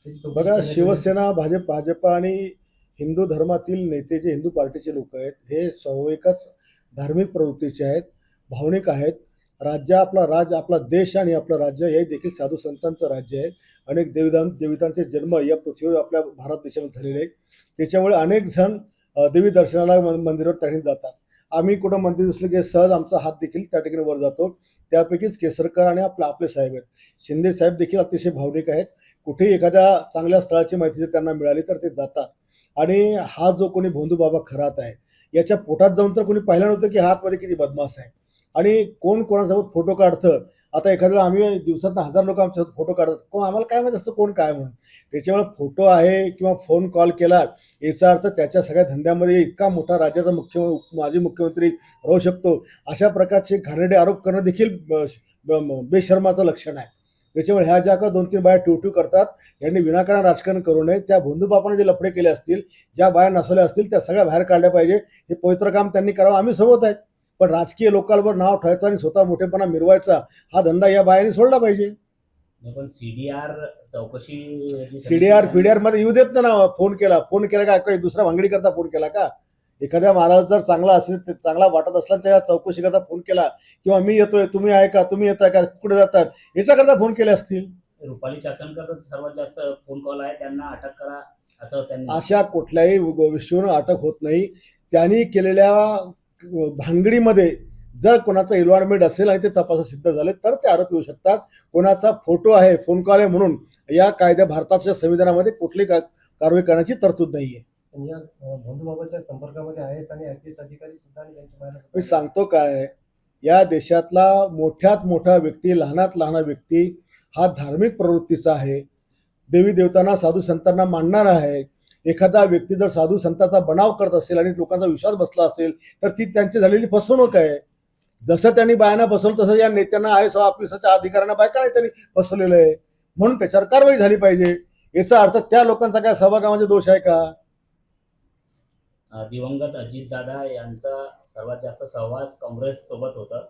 त्याची चौकशी बघा, करण्यात येईल. शिवसेना, भाजप आणि हिंदू धर्मातील नेते जे हिंदू पार्टीचे लोक आहेत, हे स्वाभाविकच धार्मिक प्रवृत्तीचे आहेत, भावनिक आहेत. आपला देश आणि आपलं राज्य हे देखील साधू संतांचं राज्य आहे. अनेक देवतांचे जन्म या पृथ्वीवर आपल्या भारत देशामध्ये झालेले आहेत. त्याच्यामुळे अनेक जण देवी दर्शनाला मंदिरावर त्या ठिकाणी जातात. आम्ही कुठं मंदिर दिसलं की सहज आमचा हात देखील त्या ठिकाणी वर जातो. त्यापैकीच केसरकर आणि आपले साहेब आहेत. शिंदे साहेब देखील अतिशय भावनिक आहेत. कुठेही एखाद्या चांगल्या स्थळाची माहिती जर त्यांना मिळाली तर ते जातात. आणि हा जो कोणी भोंदू बाबा खरात आहे, याच्या पोटात जाऊन तर कोणी पाहिलं नव्हतं की हा आतमध्ये किती बदमाश आहे. आणि कोण कोणासोबत फोटो काढतं. आता एखाद्याला आम्ही दिवसातनं 1000 लोक आमच्यासोबत फोटो काढतात. कोण आम्हाला काय माहिती असतं कोण काय म्हणून. त्याच्यामुळे फोटो आहे किंवा फोन कॉल केला, याचा अर्थ त्याच्या सगळ्या धंद्यामध्ये इतका मोठा राज्याचा माजी मुख्यमंत्री राहू शकतो, अशा प्रकारचे घाणेरडे आरोप करणं देखील बेशर्माचं लक्षण आहे. त्याच्यामुळे ह्या ज्या का 2-3 बाया ट्यूट्यू करतात, यांनी विनाकारण राजकारण करू नये. त्या भोंदूबापाने जे लफडे केले असतील, ज्या बाया नसवल्या असतील, त्या सगळ्या बाहेर काढल्या पाहिजे. हे पवित्र काम त्यांनी करावं, आम्ही सोबत आहेत. पण राजकीय लोकांवर नाव ठेवायचं आणि स्वतः मोठेपणा मिरवायचा हा धंदा या बायांनी सोडला पाहिजे. पण सीडीआर चौकशी जी सीडीआर फीडीआर मध्ये येऊ देत ना. फोन केला का काही दुसऱ्या भांगडी करता फोन केला का? एखाद्या महाराज जर चांगला असेल, चांगला वाटत असला त्या चौकशी करता फोन केला, किंवा मी येतोय, तुम्ही आहे का, तुम्ही येताय का, कुठे जातात, याच्याकरता फोन केले असतील. रुपाली चाकणकर सर्वात जास्त फोन कॉल आहे, त्यांना अटक करा असं त्यांनी. अशा कुठल्याही विषयावर अटक होत नाही. त्यांनी केलेल्या भानगडीमध्ये जर कोणाचा इन्व्हॉल्वमेंट असेल आणि ते तपासात सिद्ध झाले तर ते आरोप येऊ शकतात. कोणाचा फोटो आहे, फोन कॉल आहे म्हणून या भारताच्या संविधानामध्ये कुठली कारवाई करण्याची तरतूद नाहीये. पण या भोंदूबाबाच्या संपर्कामध्ये IAS आणि IPS अधिकारी सुद्धा आणि त्यांच्या मी बाहेर सांगतो काय, या देशातला मोठ्यात मोठा व्यक्ती, लहानात लहान व्यक्ती हा धार्मिक प्रवृत्तीचा आहे. देवी देवतांना, साधू संतांना मानणारा आहे. एखादा व्यक्ती जर साधू संतांचा बनाव करत असेल आणि लोकांचा विश्वास बसला असेल तर ती त्यांची झालेली फसवणूक आहे. जसं त्यांनी बायांना फसवलं तसं या नेत्यांना IAS ऑफिसरच्या अधिकाऱ्यांना बायकाने त्यांनी फसवलेलं आहे. म्हणून त्याच्यावर कारवाई झाली पाहिजे. याचा अर्थ त्या लोकांचा काय सहभागामध्ये दोष आहे का? दिवंगत अजितदादा यांचा सर्वात जास्त सहवास काँग्रेस सोबत होतं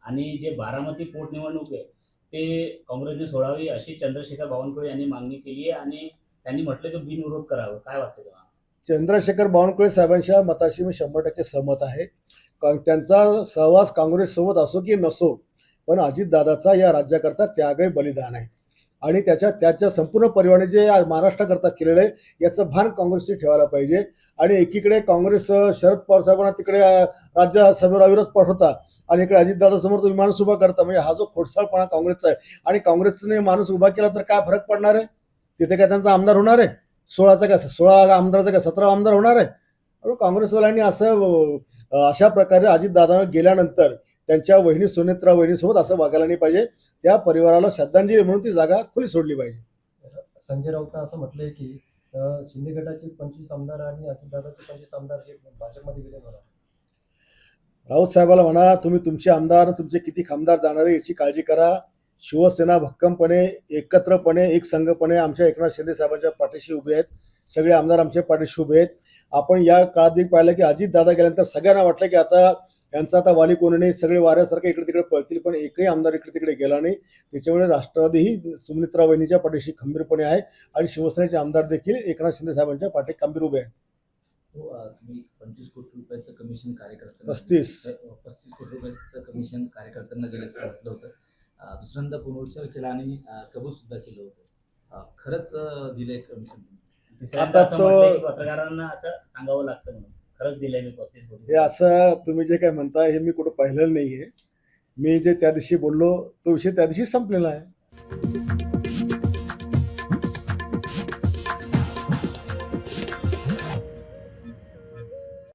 आणि जे बारामती पोटनिवडणूक आहे ते काँग्रेसने सोडावी अशी चंद्रशेखर बावनकुळे यांनी मागणी केली आहे आणि त्यांनी म्हटलं की बिनविरोध करावं. काय वाटतं तुम्हाला? चंद्रशेखर बावनकुळे साहेबांच्या मताशी मी 100% सहमत आहे. त्यांचा सहवास काँग्रेससोबत असो की नसो, पण अजितदादाचा या राज्याकरता त्याग आहे, बलिदान आहे. आणि त्याच्या संपूर्ण परिवाराने जे महाराष्ट्राकरता केलेलं आहे याचं भान काँग्रेसने ठेवायला पाहिजे. आणि एकीकडे काँग्रेस शरद पवार साहेबांना तिकडे राज्यसभेवर अविरोध पाठवता आणि इकडे अजितदादा समोर तुम्ही माणूस उभा करता. म्हणजे हा जो खोडसाळपणा काँग्रेसचा आहे. आणि काँग्रेसने माणूस उभा केला तर काय फरक पडणार आहे? तिथे काय त्यांचा आमदार होणार आहे? 16 आमदाराचा काय 17 आमदार होणार आहे? म्हणून काँग्रेसवाल्यांनी अशा प्रकारे अजितदादा गेल्यानंतर त्यांच्या वहिनी सुनेत्रा वहिनीसोबत असं वागायला नाही पाहिजे. त्या परिवाराला श्रद्धांजली म्हणून ती जागा खुली सोडली पाहिजे. संजय राऊतनं असं म्हटलंय की शिंदे गटाचे 25 आमदार आणि अजितदादाचे 25 आमदार हे भाजपमध्ये विलीन होणार. राऊत साहेबाला म्हणा, तुम्ही तुमचे आमदार, तुमचे किती खासदार जाणार आहे याची काळजी करा. शिवसेना भक्कमपणे, एकत्रपणे, एकसंघपणे आमच्या एकनाथ शिंदे साहेबांच्या पाठीशी उभे आहेत. सगळे आमदार आमच्या पाठीशी उभे आहेत. आपण या काळात पाहिलं की अजितदादा गेल्यानंतर सगळ्यांना वाटलं की यांचा आता वाली कोणी नाही, सगळे वाऱ्यासारखे इकडे तिकडे पळतील, पण एकही आमदार इकडे तिकडे गेला नाही. त्याच्यामुळे राष्ट्रवादीही सुमित्रा वहिनीच्या पाठीशी खंबीरपणे आहे आणि शिवसेनेचे आमदार देखील एकनाथ शिंदे साहेबांच्या पाठी खंबीर उभे आहेत. तुम्ही 25 कोटी रुपयाचं कमिशन कार्यकर्त्यांना 35 कोटी रुपयाचं कमिशन कार्यकर्त्यांना दिल्याचं म्हटलं होतं. दुसऱ्यांदा पुनरुच्चार केला आणि कबूल सुद्धा केलं होतं. खरंच दिलंय कमिशन? तिसऱ्यांदा असं म्हटलंय की पत्रकारांना असं सांगावं लागतं म्हणून खरंच दिलंय मी 35 कोटी. हे असं तुम्ही जे काय म्हणताय हे मी कुठं पाहिलेलं नाहीये. मी जे त्या दिवशी बोललो तो विषय त्या दिवशी संपलेला आहे.